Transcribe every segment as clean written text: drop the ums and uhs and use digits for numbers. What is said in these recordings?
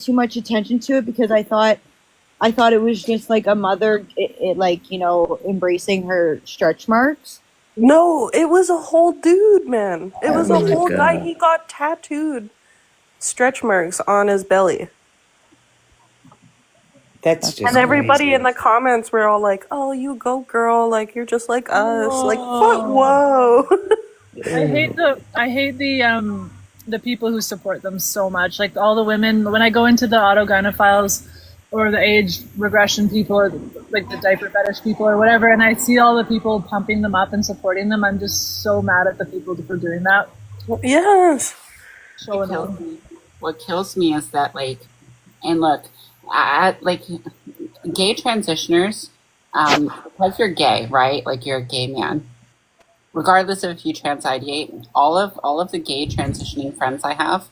too much attention to it because I thought it was just like a mother, like, embracing her stretch marks. No, it was a whole dude, man. It Oh was a my whole guy. God. He got tattooed stretch marks on his belly. That's And just everybody in crazy. the comments were all like, "Oh, you go, girl! Like you're just like us." Like, fuck, Whoa. whoa. I hate the people who support them so much. Like all the women, when I go into the autogynephiles or the age regression people or like the diaper fetish people or whatever, and I see all the people pumping them up and supporting them, I'm just so mad at the people for doing that. Yes. So annoying. What kills me is that, like, and look, like, gay transitioners, because you're gay, right? Like, you're a gay man. Regardless of if you trans ideate, all of the gay transitioning friends I have,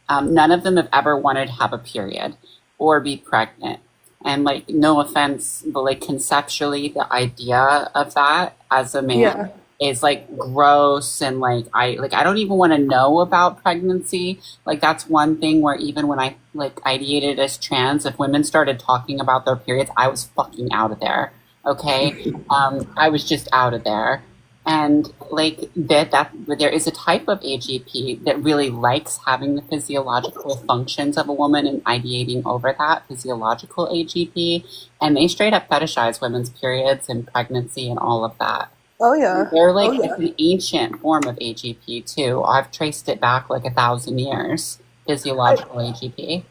none of them have ever wanted to have a period or be pregnant. And like, no offense, but like conceptually, the idea of that as a man Yeah. is like gross, and like I don't even want to know about pregnancy. Like that's one thing where even when I like ideated as trans, if women started talking about their periods, I was fucking out of there. Okay, I was just out of there. And like that there is a type of AGP that really likes having the physiological functions of a woman and ideating over that physiological AGP, and they straight up fetishize women's periods and pregnancy and all of that. Oh yeah. They're like, it's an ancient form of AGP too. I've traced it back like 1,000 years. Physiological AGP.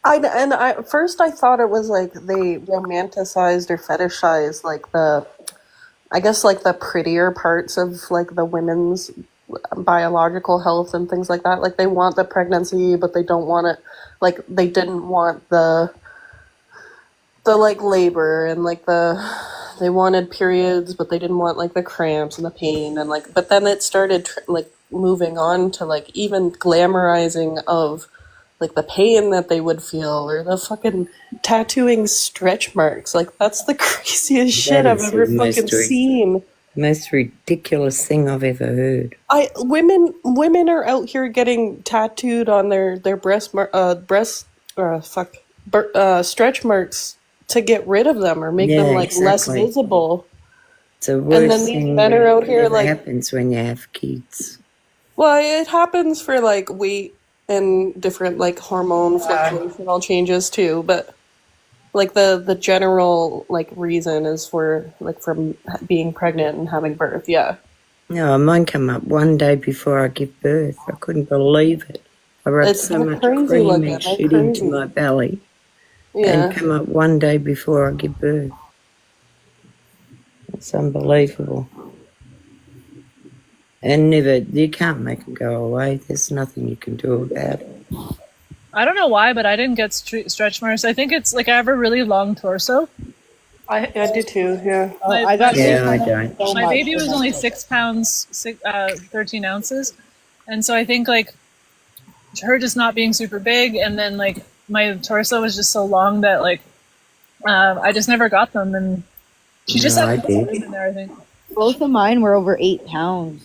I first I thought it was like they romanticized or fetishized like I guess like the prettier parts of like the women's biological health and things like that. Like they want the pregnancy, but they don't want it. Like they didn't want the like labor and like they wanted periods, but they didn't want like the cramps and the pain and like. But then it started like moving on to like even glamorizing of like the pain that they would feel or the fucking tattooing stretch marks. Like that's the craziest shit I've is ever the most fucking seen. Most ridiculous thing I've ever heard. Women are out here getting tattooed on their stretch marks to get rid of them or make them Yeah, like less exactly. visible. It's the And then worst these thing men are out here that like, happens when you have kids. well, it happens for like weight and different like hormone fluctuational changes too, but like the general like reason is for like from being pregnant and having birth. Yeah. No, mine come up one day before I give birth. I couldn't believe it. I rubbed It's so much crazy cream looking. and They're shit into crazy. my belly Yeah. and come up one day before I give birth. It's unbelievable. And you can't make them go away. There's nothing you can do about it. I don't know why, but I didn't get stretch marks. I think it's like I have a really long torso. I do too, yeah. I got Yeah, I don't. so My much baby for was my only kids. 6 pounds, 13 ounces. And so I think like her just not being super big, and then like my torso was just so long that like I just never got them, and she just No, I had room did. in there, I think. Both of mine were over 8 pounds.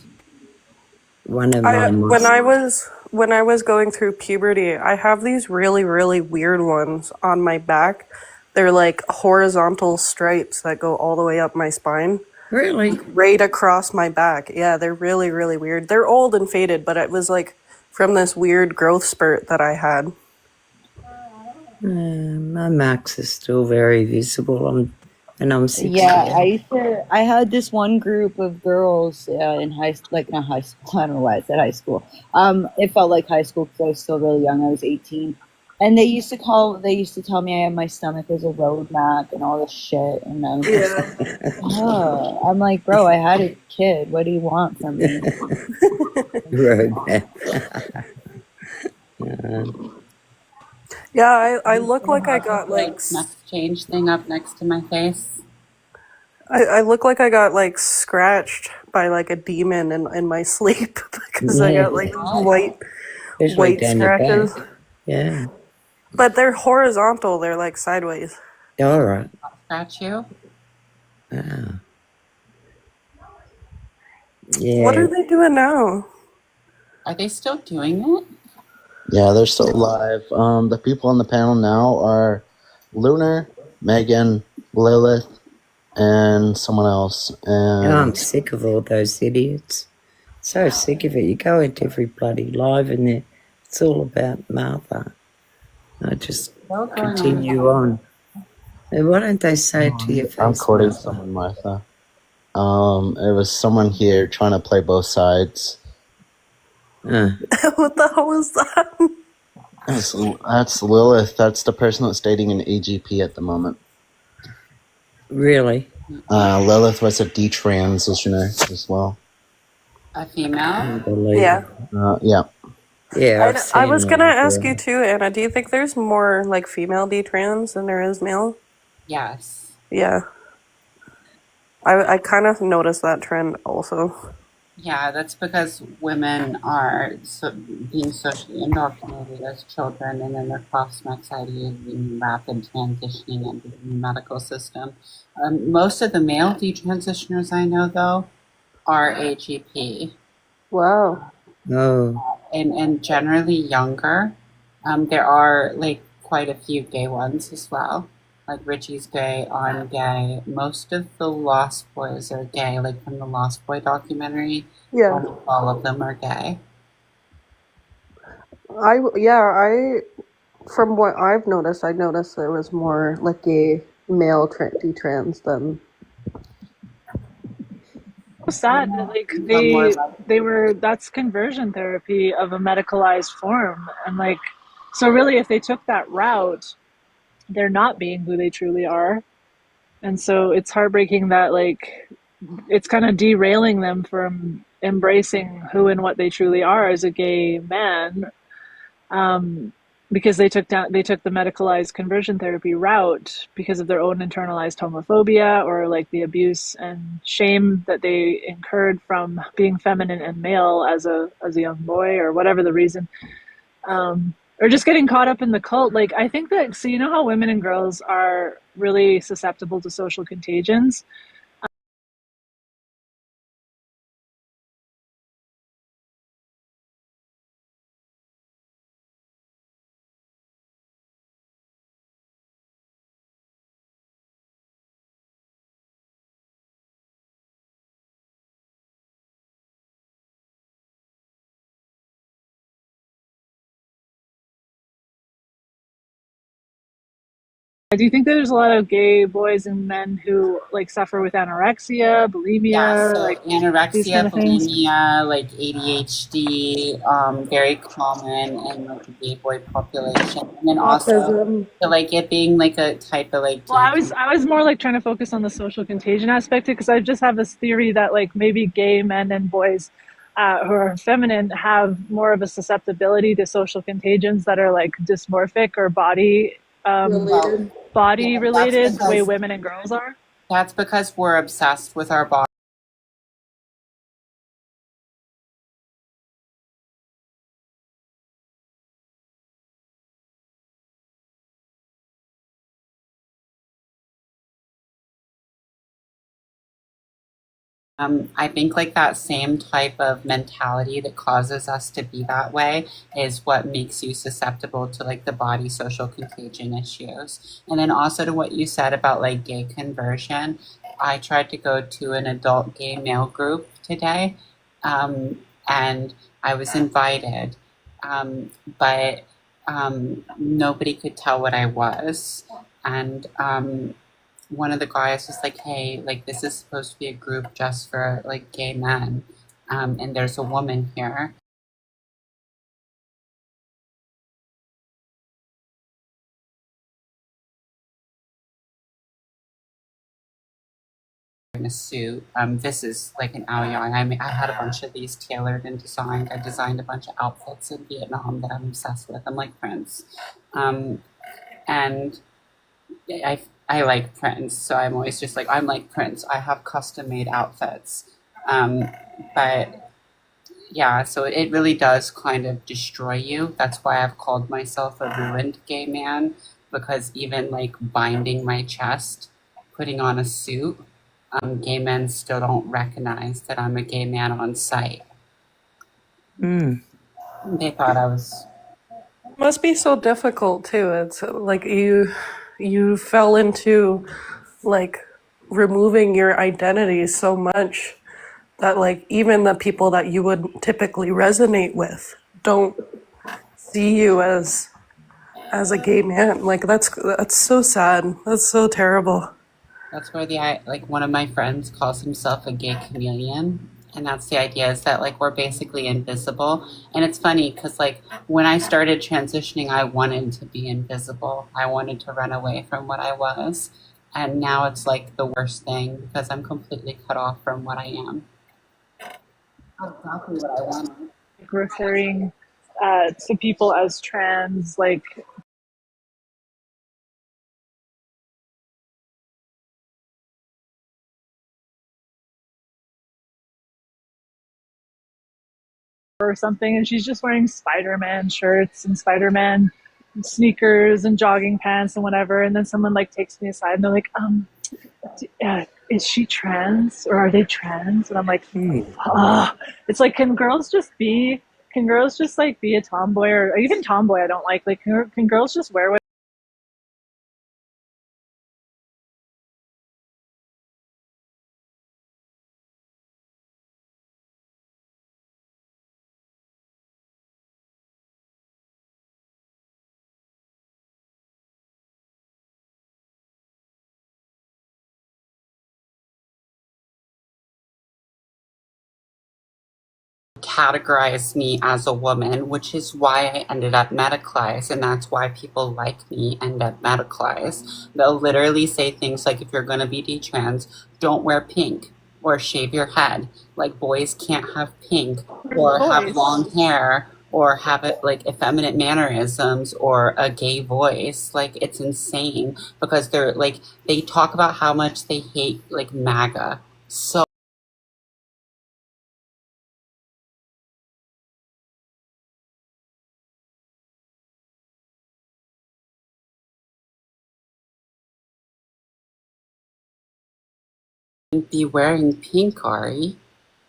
One of mine was. When I was going through puberty, I have these really, really weird ones on my back. They're like horizontal stripes that go all the way up my spine, Really? right across my back. Yeah, they're really, really weird. They're old and faded, but it was like from this weird growth spurt that I had. My marks are still very visible. I'm 60. Yeah, I had this one group of girls in high school. I don't know why I said high school. It felt like high school because I was still really young. I was 18, and they used to tell me I had my stomach as a roadmap and all this shit. And I was oh. I'm like, bro, I had a kid. What do you want from me? Roadmap. Yeah, I look like I got like Next change thing up next to my face. I look like I got like scratched by like a demon in my sleep because I got like Especially white down your scratches. back. Yeah. But they're horizontal, they're like sideways. All right. Scratch you? Ah. Yeah. What are they doing now? Are they still doing it? Yeah, they're still alive. The people on the panel now are Lunar, Megan, Lilith, and someone else. And I'm And sick of all those idiots. So sick of it. You go into every bloody live and it's all about Martha. I just Still going on. continue on. And why don't they say it to your face, I'm quoting Martha? someone, Martha. It was someone here trying to play both sides. What the hell was that? That's Lilith. That's the person that's dating an AGP at the moment. Really? Lilith was a detransitioner as well. A female? Unbelievable. Yeah. Yeah. Yeah, I've I seen was it. gonna ask you too, Anna. Do you think there's more like female detrans than there is male? Yes. Yeah. I kind of noticed that trend also. Yeah, that's because women are being socially indoctrinated as children, and then their cross-sex ideas rapid transitioning into the medical system. Most of the male detransitioners I know, though, are AGP, Wow. Oh, and generally younger. There are like quite a few gay ones as well. Like Richie's gay, I'm gay. Most of the Lost Boys are gay, like from the Lost Boy documentary. Yeah. Almost all of them are gay. From what I've noticed, I noticed there was more like gay male detrans than. So sad that like more they were that's conversion therapy of a medicalized form, and like so really if they took that route, they're not being who they truly are, and so it's heartbreaking that like it's kind of derailing them from embracing who and what they truly are as a gay man, because they took the medicalized conversion therapy route because of their own internalized homophobia or like the abuse and shame that they incurred from being feminine and male as a young boy or whatever the reason, or just getting caught up in the cult. Like I think that, so you know how women and girls are really susceptible to social contagions. Do you think that there's a lot of gay boys and men who like suffer with anorexia, bulimia, Yeah, so like these anorexia, kind of things? bulimia, like ADHD, very common in like the gay boy population, and then also Autism. so, like it being like a type of like Well, I was more like trying to focus on the social contagion aspect because I just have this theory that like maybe gay men and boys who are feminine have more of a susceptibility to social contagions that are like dysmorphic or Related. body related, the way because women and girls are. that's because we're obsessed with our body. I think like that same type of mentality that causes us to be that way is what makes you susceptible to like the body social contagion issues. And then also to what you said about like gay conversion, I tried to go to an adult gay male group today, and I was invited, but nobody could tell what I was. And one of the guys was like, hey, like this is supposed to be a group just for like gay men, and there's a woman here. In a suit. This is like an Aoyang. I had a bunch of these tailored and designed. I designed a bunch of outfits in Vietnam that I'm obsessed with. I'm like Prince, and I like Prince, so I'm always just like I'm like Prince. I have custom made outfits, but yeah, so it really does kind of destroy you. That's why I've called myself a ruined gay man, because even like binding my chest, putting on a suit, gay men still don't recognize that I'm a gay man on sight. mm. They thought I was Must be so difficult too. It's like you fell into like removing your identity so much that like even the people that you would typically resonate with don't see you as a gay man. Like that's so sad. That's so terrible. That's where like one of my friends calls himself a gay chameleon. And that's the idea is that like we're basically invisible. And it's funny because like when I started transitioning, I wanted to be invisible. I wanted to run away from what I was. And now it's like the worst thing because I'm completely cut off from what I am. That's exactly what I want. Like referring to people as trans, like or something, and she's just wearing Spider-Man shirts and Spider-Man sneakers and jogging pants and whatever. And then someone like takes me aside and they're like, is she trans or are they trans? And I'm like, it's like, can girls just like be a tomboy or even tomboy? I don't like can girls just wear what Categorize me as a woman, which is why I ended up medicalized, and that's why people like me end up medicalized. They'll literally say things like, if you're going to be detrans, don't wear pink or shave your head. Like boys can't have pink or have long hair or have it like effeminate mannerisms or a gay voice. Like it's insane because they're like they talk about how much they hate like MAGA so be wearing pink, Ari.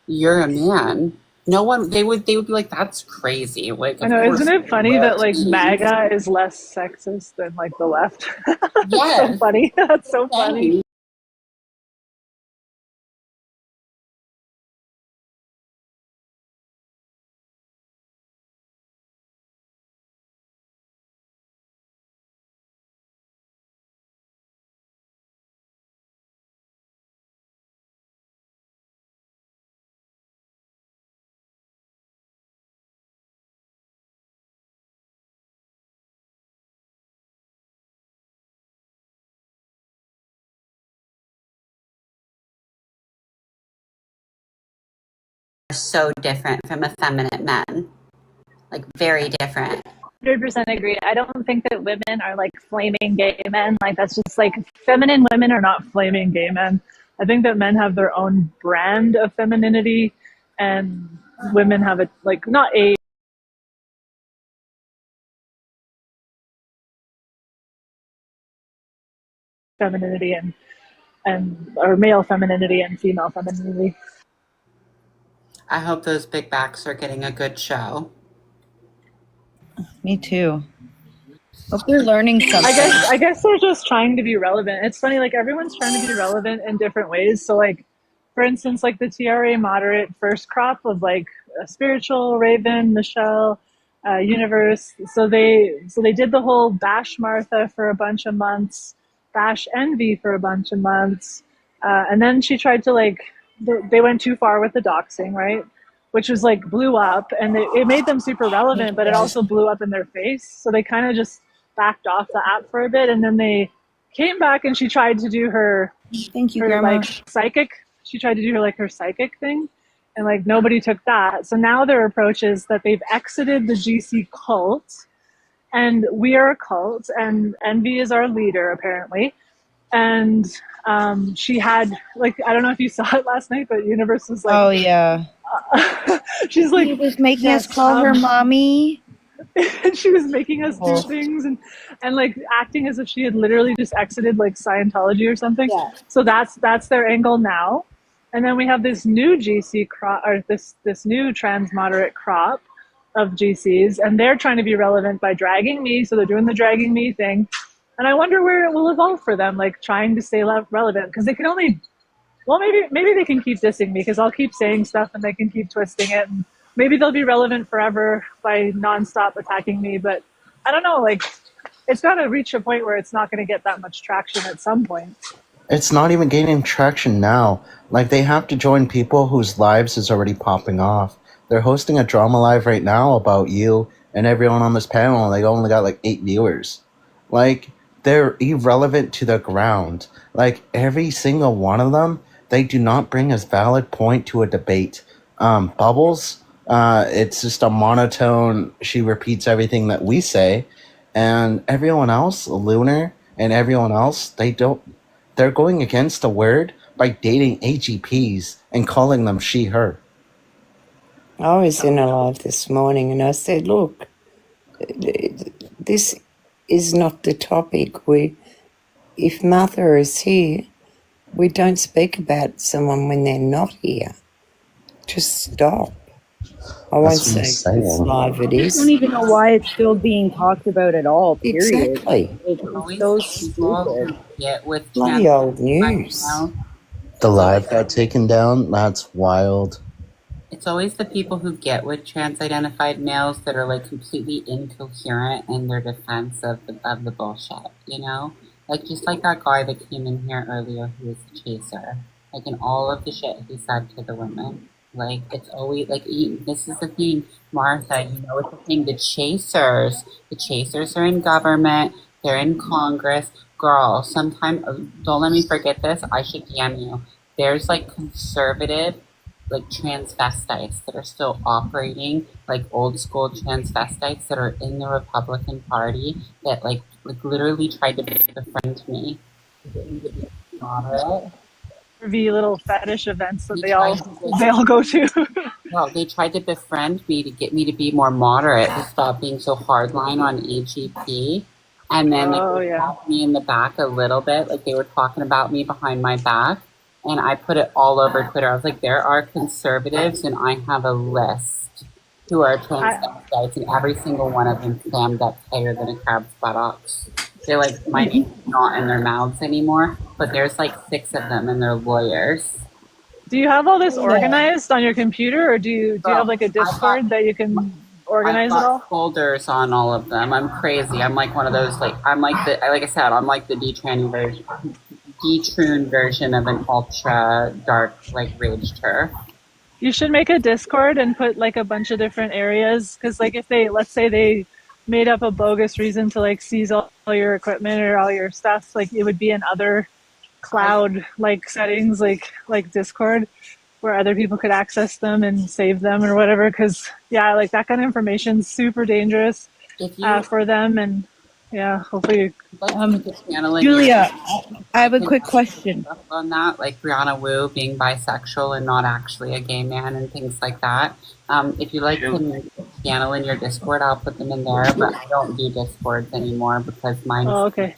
You're a man. No one they would be like, that's crazy. Like I of know, course isn't it funny wear that like pink. MAGA is less sexist than like the left? That's so Yes. funny. That's so funny. So different from effeminate men. Like very different. 100% agree. I don't think that women are like flaming gay men. Like that's just like feminine women are not flaming gay men. I think that men have their own brand of femininity, and women have it like not a femininity and or male femininity and female femininity. I hope those big backs are getting a good show. Me too. Hope they're learning something. I guess they're just trying to be relevant. It's funny, like everyone's trying to be relevant in different ways. So like, for instance, like the TRA moderate first crop of like Spiritual, Raven, Michelle, Universe. So they did the whole bash Martha for a bunch of months, bash Envy for a bunch of months, and then she tried to like they went too far with the doxing, right? Which was like blew up, and it made them super relevant, but it also blew up in their face. So they kind of just backed off the app for a bit, and then they came back and she tried to do her Thank you, Grandma. like psychic. She tried to do her like her psychic thing, and like nobody took that. So now their approach is that they've exited the GC cult, and we are a cult, and Envy is our leader apparently. And she had like I don't know if you saw it last night, but Universe was like, oh yeah, she's like she was making us call her mommy. and she was making us do things and like acting as if she had literally just exited like Scientology or something. Yeah. So that's their angle now. And then we have this new GC crop or this new trans moderate crop of GCs, and they're trying to be relevant by dragging me. So they're doing the dragging me thing, and I wonder where it will evolve for them, like trying to stay relevant, because they can only, well, maybe they can keep dissing me because I'll keep saying stuff and they can keep twisting it, and maybe they'll be relevant forever by nonstop attacking me. But I don't know, like it's got to reach a point where it's not going to get that much traction at some point. It's not even gaining traction now. Like, they have to join people whose lives is already popping off. They're hosting a drama live right now about you and everyone on this panel, and they only got like 8 viewers. Like, they're irrelevant to the ground. Like, every single one of them, they do not bring a valid point to a debate. Bubbles, it's just a monotone. She repeats everything that we say. And everyone else, Lunar and everyone else, they're going against the word by dating AGPs and calling them she, her. I was in a live this morning and I said, look, this is not the topic. If Martha is here, we don't speak about someone when they're not here. Just stop. I won't That's what I'm say it's saying. live it I is. don't even know why it's still being talked about at all, period. Exactly. It's Always so the people stupid. who get with Bloody trans old news. now. The live got taken down. That's wild. It's always the people who get with trans-identified males that are like completely incoherent in their defense of the bullshit, you know? Like just like that guy that came in here earlier who was the chaser. Like in all of the shit he said to the women. Like it's always like this is the thing, Martha, you know it's the thing. The chasers are in government, they're in Congress. Girl, sometime don't let me forget this, I should DM you. There's like conservative like transvestites that are still operating, like old school transvestites that are in the Republican Party that like literally tried to befriend me. Moderate. Little fetish events that He they all tried go to. No, they tried to befriend me to get me to be more moderate, to stop being so hardline on AGP. And then they Oh, would yeah. tap me in the back a little bit, like they were talking about me behind my back. And I put it all over Twitter. I was like, there are conservatives, and I have a list who are transvestites, and every single one of them clammed up tighter than a crab's buttocks. They're like, my name's not in their mouths anymore, but there's like 6 of them, and they're lawyers. Do you have all this organized on your computer, or do you have like a Discord that you can organize it I've got all? folders on all of them. I'm crazy. I'm like one of those, like I said, I'm like the detrune version of an ultra dark like rage turf. You should make a Discord and put like a bunch of different areas, because like if let's say they made up a bogus reason to like seize all your equipment or all your stuff, like it would be in other cloud like settings, like Discord, where other people could access them and save them or whatever. Because yeah, like that kind of information is super dangerous If you for them. And yeah, hopefully Julia, I have a quick question. on that, like Brianna Wu being bisexual and not actually a gay man and things like that. If you like to channel in your Discord, I'll put them in there, but I don't do Discords anymore because mine's okay.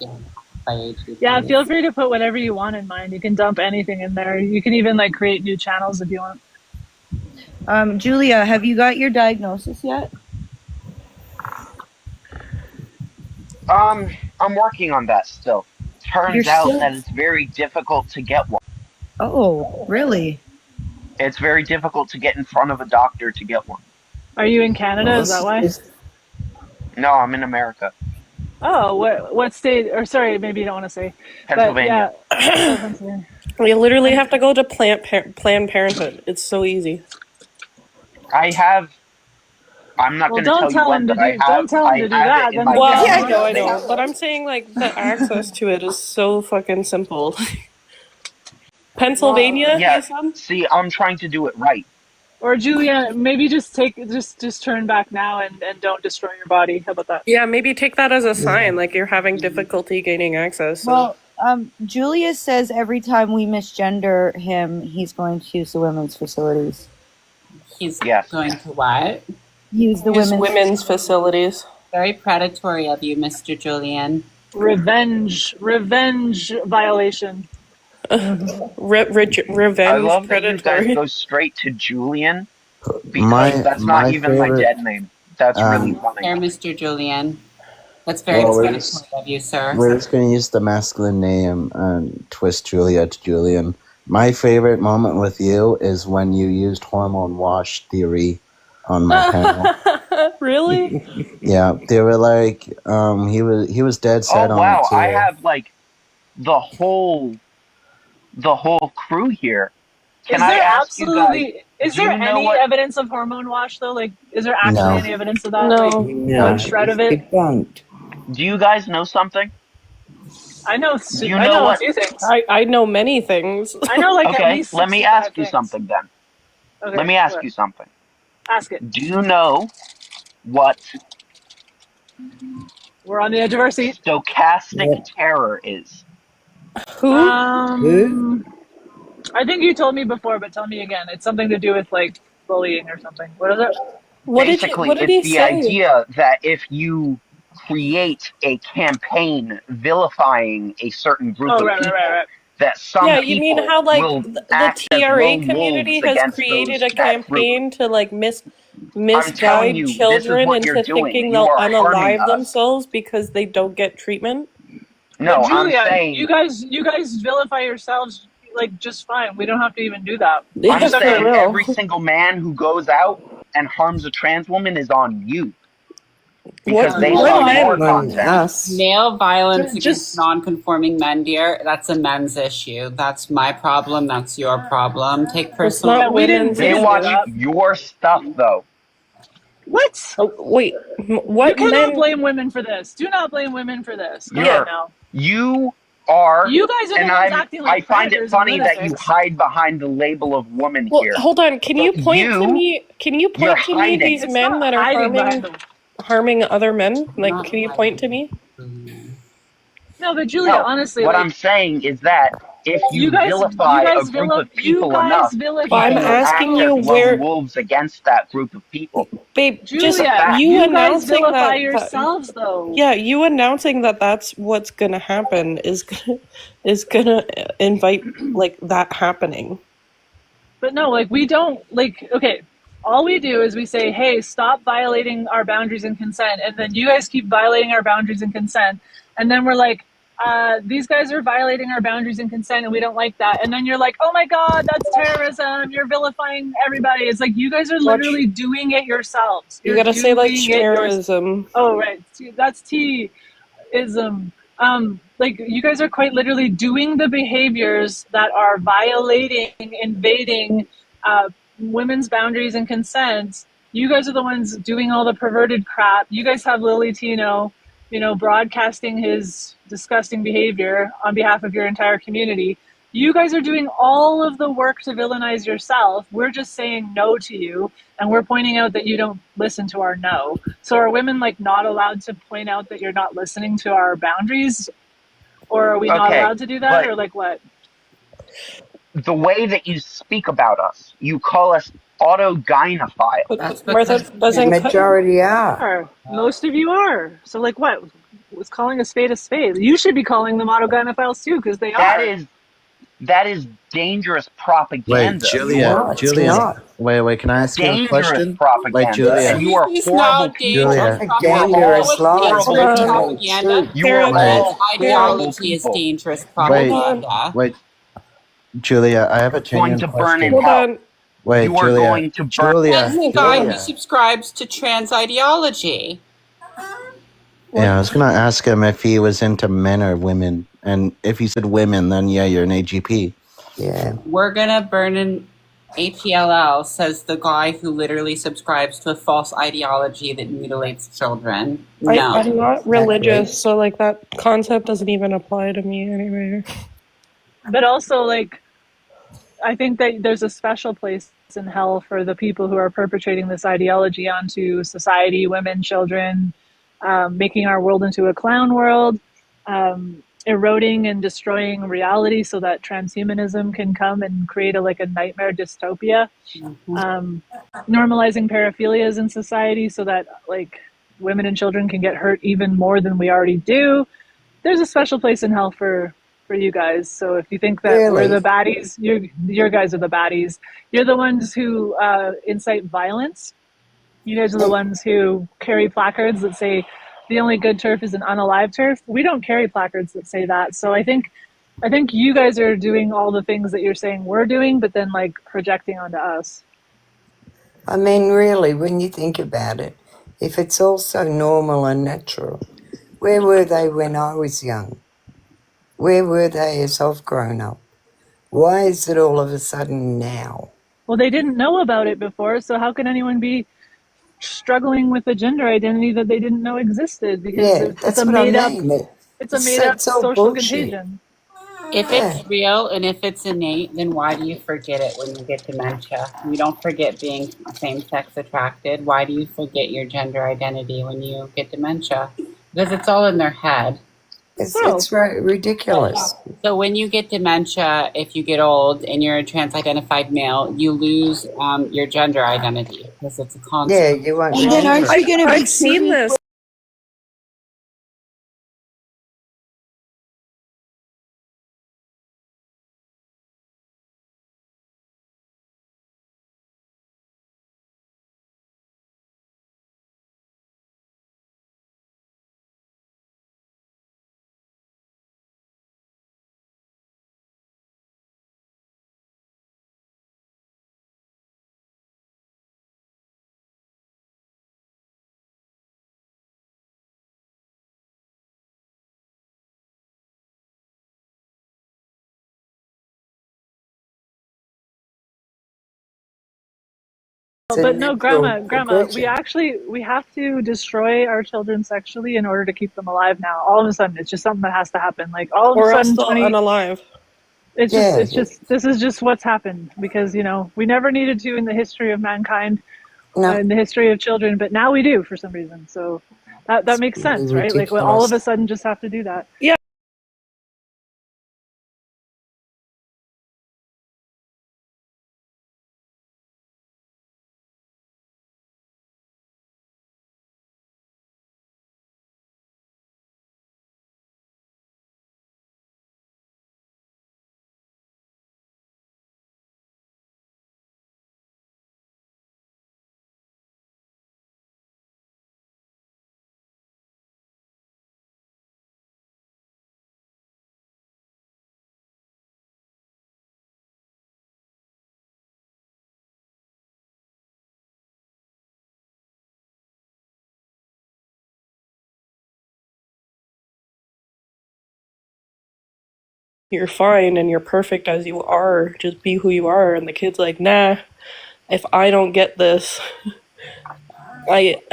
by AGP. Yeah, feel free to put whatever you want in mine. You can dump anything in there. You can even like create new channels if you want. Julia, have you got your diagnosis yet? I'm working on that still. Turns out that it's very difficult to get one. Oh, really? It's very difficult to get in front of a doctor to get one. Are you in Canada? Is that why? No, I'm in America. Oh, what state? Or sorry, maybe you don't want to say. Pennsylvania. But yeah, Pennsylvania. You literally have to go to Planned Parenthood. It's so easy. I'm not Well, going to tell you when, but I have. Don't tell him to do that. It in my Well, calendar. yeah, I know. But I'm saying, like, the access to it is so fucking simple. Pennsylvania, Yeah, you said? see, I'm trying to do it right. Or Julia, maybe just turn back now and don't destroy your body. How about that? Yeah, maybe take that as a sign, like you're having difficulty gaining access. Well, Julia says every time we misgender him, he's going to use the women's facilities. He's Yes. going to what? Use the Use women's women's facilities. Very predatory of you, Mr. Julian. Revenge violation. Revenge I love that you predatory. guys go straight to Julian because that's not even my dead name. That's really Um, funny. Here, Mr. Julian. That's very well, explanatory of you, sir. we're just gonna use the masculine name and twist Julia to Julian. My favorite moment with you is when you used hormone wash theory on my panel. Really? Yeah, they were like, he was dead set Oh on wow, it too. I have like the whole crew here. Can Is I there ask you guys? absolutely? Is Do there you know any what? evidence of hormone wash though? Like, is there actually No. any evidence of that? No. Like, No, one shred of it. debunked. Do you guys know something? I know. Do you I know know a what? few things. I know many things. I know like at Okay, least. let me 65 ask you things. something then. Okay, Let me ask what? you something. Ask it. Do you know what We're on the edge of our seat. stochastic Yeah. terror is? Who? I think you told me before, but tell me again. It's something to do with like bullying or something. What is it? Basically, What did he it's the say? idea that if you create a campaign vilifying a certain group Oh, of right, people, right. that some Yeah, people you mean how like will the act as TRA lone community wolves has against created those, a that group. campaign to like I'm telling misguide you, this is children what you're into doing. thinking You they'll are harming unalive us. themselves because they don't get treatment? No, But Julia, I'm saying, you guys vilify yourselves like just fine. We don't have to even do that. Yeah, I'm Just for saying real. every single man who goes out and harms a trans woman is on you. Because What they what saw men? your On content. us. Male violence Ju- against just- non-conforming men, dear. That's a men's issue. That's my problem. That's your problem. Take It's personal. not we women's They didn't issue. do watch that. your stuff, though. What? Oh, wait, You what cannot men? blame women for this. Do not blame women for this. Come You're- on now. You are, You guys are the and ones acting I like find it predators funny and that you lunatics. hide behind the label of woman Well, here. hold on. Can you But point to you- me? Can you you're point to me hiding. these It's men not that are hiding behind harming other men? Like, can you point to me? No, but Julia, No, honestly, what like, I'm saying is that if you, you guys vilify a group of people enough, Well, I'm people will asking act you as where- lone wolves against that group of people. Babe, just Julia, you you guys announcing vilify that. yourselves, though. Yeah, you announcing that that's what's gonna happen is gonna invite like that happening. But no, like we don't like okay. All we do is we say, "Hey, stop violating our boundaries and consent," and then you guys keep violating our boundaries and consent, and then we're like, "These guys are violating our boundaries and consent, and we don't like that." And then you're like, "Oh my God, that's terrorism! You're vilifying everybody." It's like you guys are literally doing it yourselves. You You're gotta say like doing it yourselves. terrorism. Oh right, that's T-ism. Like you guys are quite literally doing the behaviors that are violating, invading women's boundaries and consent. You guys are the ones doing all the perverted crap. You guys have Lily Tino, broadcasting his disgusting behavior on behalf of your entire community. You guys are doing all of the work to villainize yourself. We're just saying no to you, and we're pointing out that you don't listen to our no. So are women like not allowed to point out that you're not listening to our boundaries? Or are we not Okay, allowed to do that? but- Or like what? The way that you speak about us, you call us autogynophiles. That's Martha The doesn't. majority are. Most of you are. So like what? Was calling a spade a spade. You should be calling them autogynophiles too, because they are. That is dangerous propaganda. Wait, Julia, No, it's Julia. not. Wait, can I ask you a Dangerous question? propaganda. Like, Julia. And you are He's horrible not people. dangerous Julia. propaganda. Dangerous What's lies. dangerous Horrible propaganda? Truth. You are Parents- all horrible Ideology is people. dangerous propaganda. Wait, Julia, I have a Going genuine to burn question. in Hold hell. on. Wait, You are Julia. going to burn. Julia. That's the guy who Julia. subscribes to trans ideology. Yeah, I was gonna ask him if he was into men or women, and if he said women, then yeah, you're an AGP. Yeah. We're gonna burn an APLL, says the guy who literally subscribes to a false ideology that mutilates children. No. I'm not religious, so like that concept doesn't even apply to me anyway. But also, like, I think that there's a special place in hell for the people who are perpetrating this ideology onto society, women, children, making our world into a clown world, eroding and destroying reality so that transhumanism can come and create a nightmare dystopia, normalizing paraphilias in society so that women and children can get hurt even more than we already do. There's a special place in hell for you guys. So if you think that Really? we're the baddies, your guys are the baddies. You're the ones who incite violence. You guys are the ones who carry placards that say the only good turf is an unalive turf. We don't carry placards that say that. So I think you guys are doing all the things that you're saying we're doing, but then like projecting onto us. I mean, really, when you think about it, if it's all so normal and natural, where were they when I was young? Where were they as I've grown up? Why is it all of a sudden now? Well, they didn't know about it before, so how can anyone be struggling with a gender identity that they didn't know existed? Because Yeah, it's that's a what I made up, mean. it's a made up It's all social bullshit. contagion. If Yeah. it's real and if it's innate, then why do you forget it when you get dementia? You don't forget being same-sex attracted. Why do you forget your gender identity when you get dementia? Because it's all in their head. It's ridiculous. So when you get dementia, if you get old and you're a trans-identified male, you lose your gender identity because it's a Yeah, concept. you won't And then aren't remember. you going to be I've seen this. It's a But no, natural grandma, progression. we have to destroy our children sexually in order to keep them alive now. All of a sudden, it's just something that has to happen. Like all of a Or else sudden, they'll 20, unalive. Yeah, this is just what's happened because, we never needed to in the history of mankind, no, in the history of children, but now we do for some reason. So that it's makes really sense, right? Like we all of ridiculous. a sudden just have to do that. Yeah. You're fine and you're perfect as you are. Just be who you are. And the kid's like, nah, if I don't get this,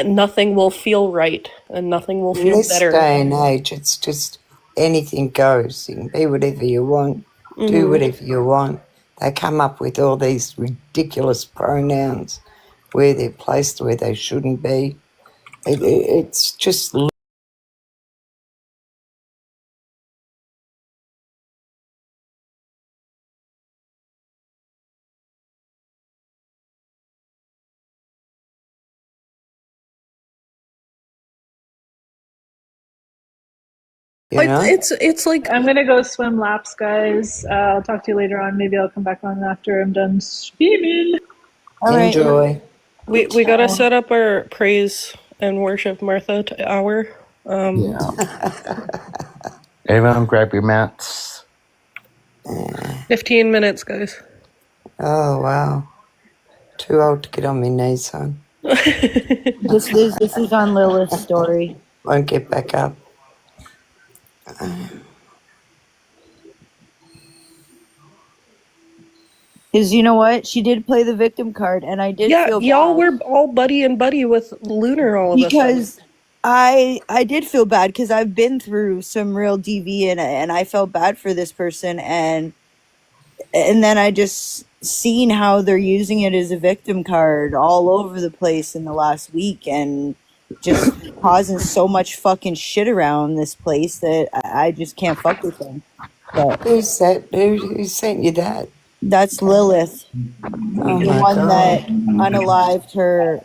nothing will feel right and nothing will In feel this better. day and age, it's just anything goes. You can be whatever you want, do whatever you want. They come up with all these ridiculous pronouns where they're placed where they shouldn't be. It's just It's like I'm gonna go swim laps, guys. I'll talk to you later on. Maybe I'll come back on after I'm done swimming. All right. enjoy. we gotta set up our praise and worship Martha hour. Yeah. Everyone grab your mats. 15 minutes, guys. Oh wow, too old to get on my knees, son. This is on Lilith's story. Won't get back up. Because you know what? She did play the victim card, and I did Yeah, feel y'all bad. were all buddy and buddy with Lunar all of a sudden. Because I did feel bad because I've been through some real DV and I felt bad for this person and then I just seen how they're using it as a victim card all over the place in the last week and just causing so much fucking shit around this place that I just can't fuck with them. But Who's that? Who sent you that? that's Lilith, Oh the my one god. that unalived her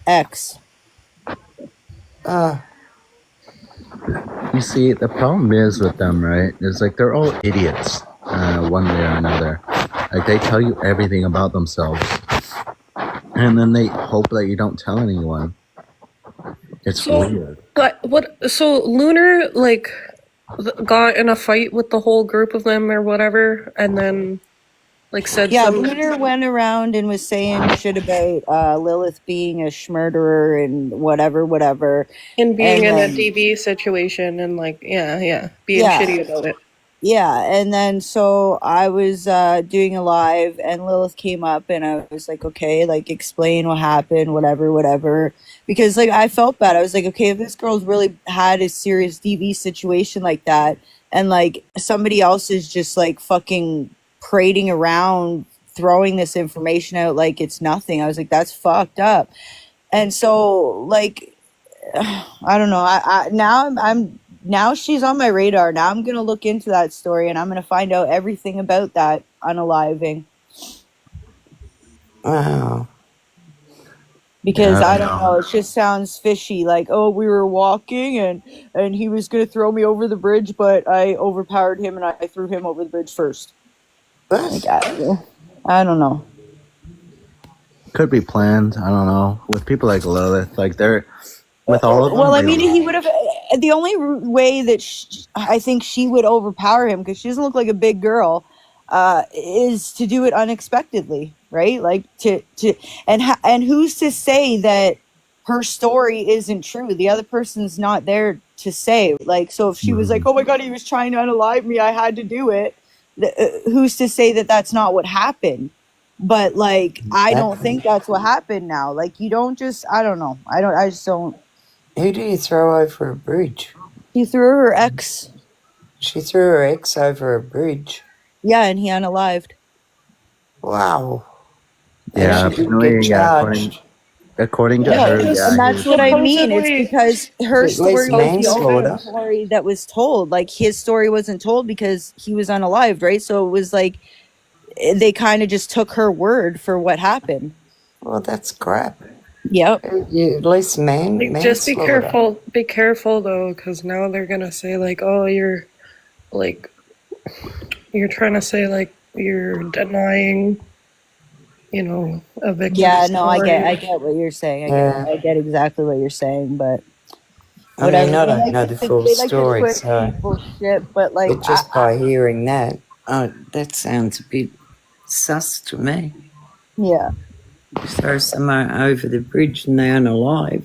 ex. You see, the problem is with them, right? Is like they're all idiots, one way or another. Like they tell you everything about themselves, and then they hope that you don't tell anyone. It's So, weird. but what? So Lunar like got in a fight with the whole group of them or whatever, and then like said Yeah, some. Lunar went around and was saying shit about Lilith being a schmurderer and whatever. And being And in a then, DV situation and like being yeah, shitty about it. yeah. And then so I was doing a live and Lilith came up and I was like, okay, like explain what happened, whatever. Because like I felt bad. I was like, okay, if this girl's really had a serious DV situation like that and like somebody else is just like fucking parading around throwing this information out like it's nothing. I was like, that's fucked up. And so like I don't know. I now I'm now she's on my radar. Now I'm gonna look into that story and I'm gonna find out everything about that unaliving Wow. because Yeah, I I don't don't know. know. It just sounds fishy. Like, oh, we were walking and he was gonna throw me over the bridge, but I overpowered him and I threw him over the bridge first. Like What? I don't know. Could be planned. I don't know. With people like Lilith, like they're with all of them. Well, I they mean, he lie. would have. The only way that I think she would overpower him because she doesn't look like a big girl, is to do it unexpectedly, right? Like to and who's to say that her story isn't true? The other person's not there to say. Like, so if she was like, Mhm. "Oh my god, he was trying to unalive me, I had to do it," who's to say that that's not what happened? But like, I don't Exactly. think that's what happened. Now, like, you don't just. I don't know. I just don't. Who do you throw over a bridge? He threw her ex. She threw her ex over a bridge. Yeah, and he unalived. Wow. And Yeah, she didn't apparently, get yeah. charged. According to Yeah, her, Because yeah, and he that's was. what I mean. It's supposedly, because her At least story was the only manslaughter. story that was told. Like his story wasn't told because he was unalived, right? So it was like they kind of just took her word for what happened. Well, that's crap. Yep. You, at least like, just manslaughter. be careful though, because now they're gonna say like, oh, you're like, you're trying to say like you're denying, you know, a victim's Yeah, no, I story. get what you're saying. Yeah. I get exactly what you're saying, but I whatever. mean, I They don't like know to the full they like to story, twist so people's shit, but like but just by hearing that, oh, that sounds a bit sus to me. yeah. You throw someone over the bridge and they're unalive,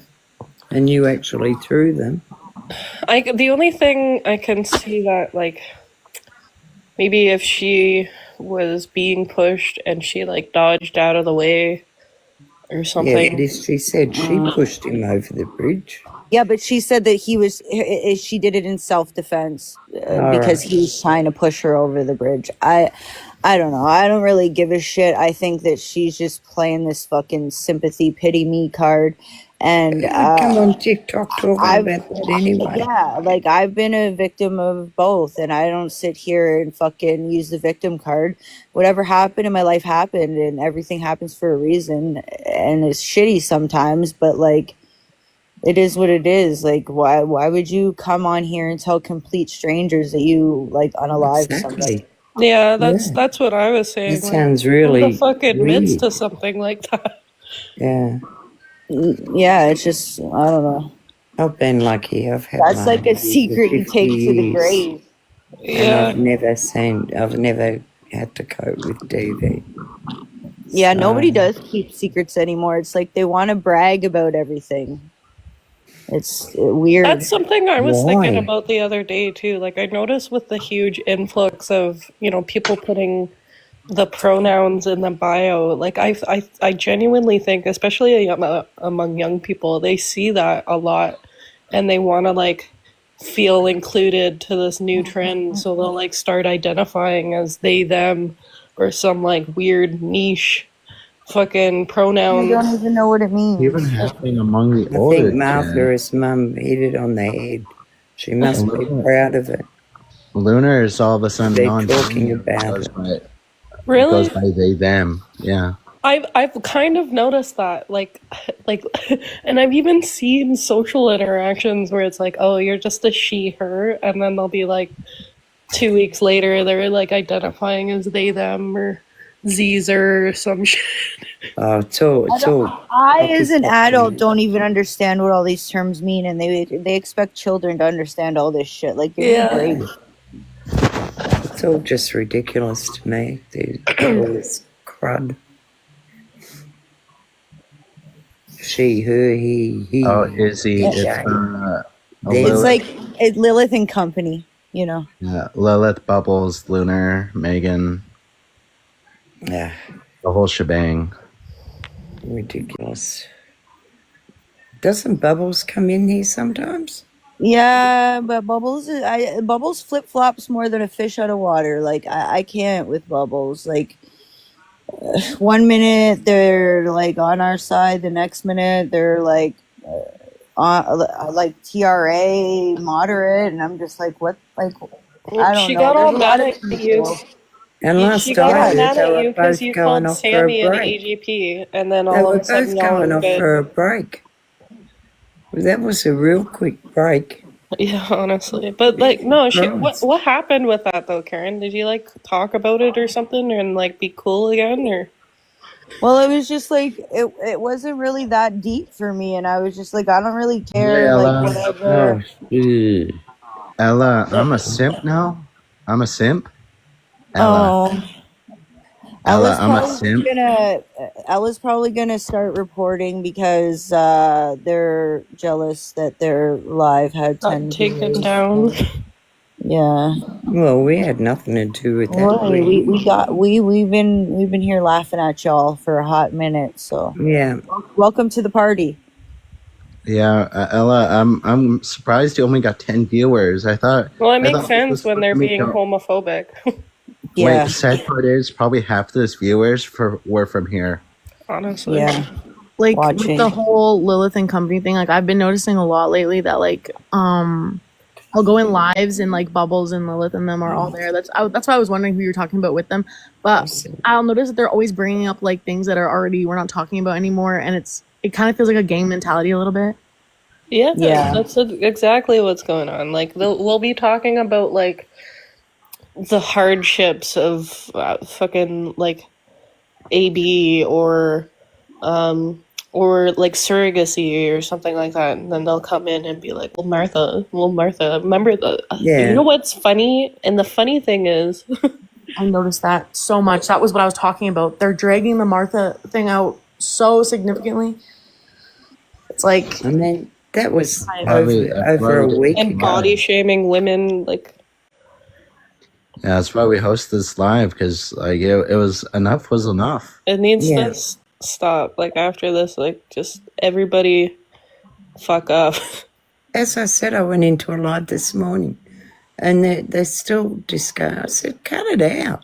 and you actually threw them. The only thing I can see that like maybe if she was being pushed and she like dodged out of the way or Yeah, something. but as she said, she pushed him over the bridge. Yeah, but she said that he was. She did it in self-defense All because right. he was trying to push her over the bridge. I don't know. I don't really give a shit. I think that she's just playing this fucking sympathy, pity me card, and Come on TikTok talking I've about that anyway. yeah, like I've been a victim of both, and I don't sit here and fucking use the victim card. Whatever happened in my life happened, and everything happens for a reason, and it's shitty sometimes, but like. It is what it is. Like, why would you come on here and tell complete strangers that you like unalived somebody? Exactly. Yeah, Yeah. that's what I was It saying. Like, sounds who the really fuck admits weird. to something like that? Yeah. Yeah, it's just I don't know. I've been lucky. I've had That's my like a hobby for secret you 50 take to the years, grave. and Yeah. I've never had to cope with DV. Yeah, nobody So, does keep secrets anymore. It's like they want to brag about everything. It's weird. That's something I was thinking why? about the other day too. Like I noticed with the huge influx of, you know, people putting the pronouns in the bio, like I genuinely think, especially among young people, they see that a lot and they want to like feel included to this new trend, so they'll like start identifying as they them or some like weird niche fucking You pronouns. don't even know what it means. Even happening among the I older think Martha's mum hit it on the head. She must be proud of it. Lunar is all of a sudden They're non talking about it. Really? Goes by they them. Yeah. I've kind of noticed that, like, and I've even seen social interactions where it's like, oh, you're just a she, her, and then they'll be like, 2 weeks later, they're like identifying as they, them, or Zer or some shit. Oh, it's all I, as an adult, poppycock. don't even understand what all these terms mean, and they expect children to understand all this shit. Like, give me a break. It's all just ridiculous to me. All this crud. She, her, he. Oh, Izzy, Yeah. it's It's like Lilith and Company, you know. yeah, Lilith, Bubbles, Lunar, Megan, Yeah, the whole shebang. ridiculous. Doesn't Bubbles come in here sometimes? Yeah, but Bubbles flip flops more than a fish out of water. Like I can't with Bubbles. Like 1 minute they're like on our side, the next minute they're like like TRA moderate, and I'm just like, what? Like I don't She know. got all There's a lot mad of at you. people. And last She got I all heard mad they at were you because both you going called off for a Sammy an break. AGP, and then They all were of a sudden both y'all going are off good. for a break. That was a real quick break. Yeah, honestly. But like, no, Christ. what happened with that though, Karen? Did you like talk about it or something, and like be cool again, or? Well, it was just like it wasn't really that deep for me, and I was just like, I don't really care, like Ella. whatever. Oh, ew. Ella, I'm a simp now. I'm a simp. Ella, Oh, Ella, I'm a simp. Ella's probably gonna start reporting because they're jealous that their live had Got 10 taken views. down. Yeah. Well, we had nothing to do with that. Right. We've been here laughing at y'all for a hot minute, so Yeah. welcome to the party. Yeah, Ella, I'm surprised you only got 10 viewers. I thought. Well, it I makes thought sense this when was they're gonna being go- homophobic. Yeah. Wait, sad part is probably half those viewers were from here. Honestly. Yeah. Like Watching. with the whole Lilith and Company thing, like I've been noticing a lot lately that like I'll go in lives and like Bubbles and Lilith and them are all there. That's why I was wondering who you're talking about with them. But I'll notice that they're always bringing up like things that are already we're not talking about anymore, and it kind of feels like a gang mentality a little bit. Yeah, Yeah. that's exactly what's going on. Like we'll be talking about like the hardships of fucking like AB or like surrogacy or something like that, and then they'll come in and be like, well, Martha, remember the Yeah. you know what's funny? And the funny thing is I noticed that so much. That was what I was talking about. They're dragging the Martha thing out so significantly. It's like I mean, that was Probably- over a week and ago. body shaming women, like Yeah, that's why we host this live, because like it was enough was enough. it needs Yeah. to stop. Like after this, like just everybody fuck up. As I said, I went into a live this morning, and they still just go. I said, cut it out.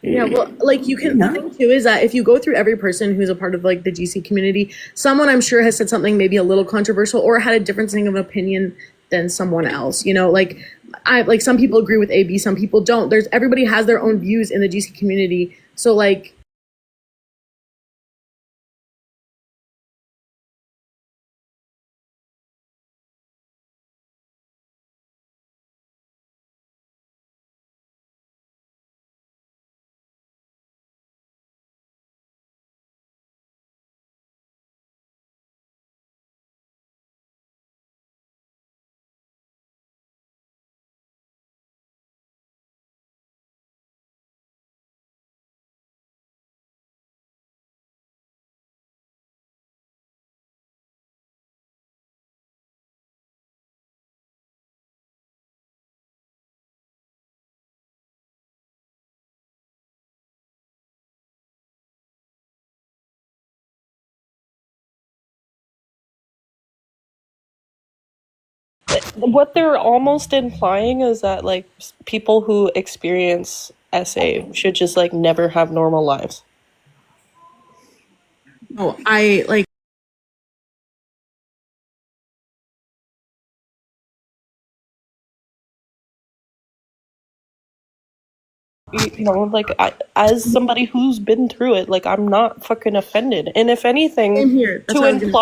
yeah, well, like you can. The thing too is that if you go through every person who's a part of like the GC community, someone I'm sure has said something maybe a little controversial or had a different thing of an opinion than someone else. You know, like some people agree with AB, some people don't. Everybody has their own views in the GC community. So like What they're almost implying is that like people who experience SA should just like never have normal lives. oh, I like You know, like as somebody who's been through it, like I'm not fucking offended. And if anything, same here. That's to what I was gonna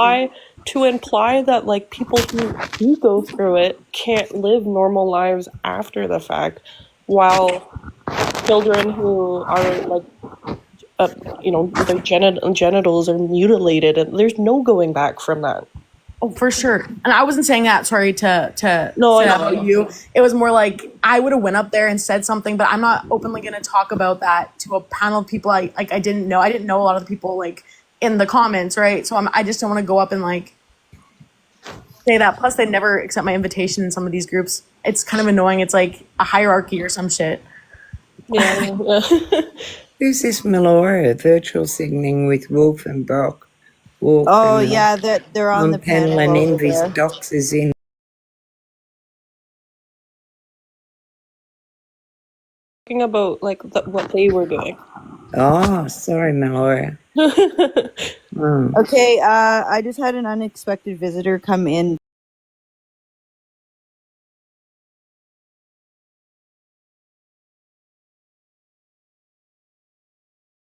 say. imply that like people who do go through it can't live normal lives after the fact, while children who are like their genitals are mutilated, and there's no going back from that. Oh, for sure. And I wasn't saying that, sorry, to No, I say know. that about you. It was more like I would have went up there and said something, but I'm not openly going to talk about that to a panel of people I didn't know. I didn't know a lot of the people like in the comments, right? So I just don't want to go up and like say that. Plus, they never accept my invitation in some of these groups. It's kind of annoying. It's like a hierarchy or some shit. Yeah. Who's this Melora virtual signaling with Wolf and Brock? Wolf Oh and yeah, they're on the panel and over Envy's there. docs is in. Talking about like what they were doing. Oh, sorry, Melora. Okay, I just had an unexpected visitor come in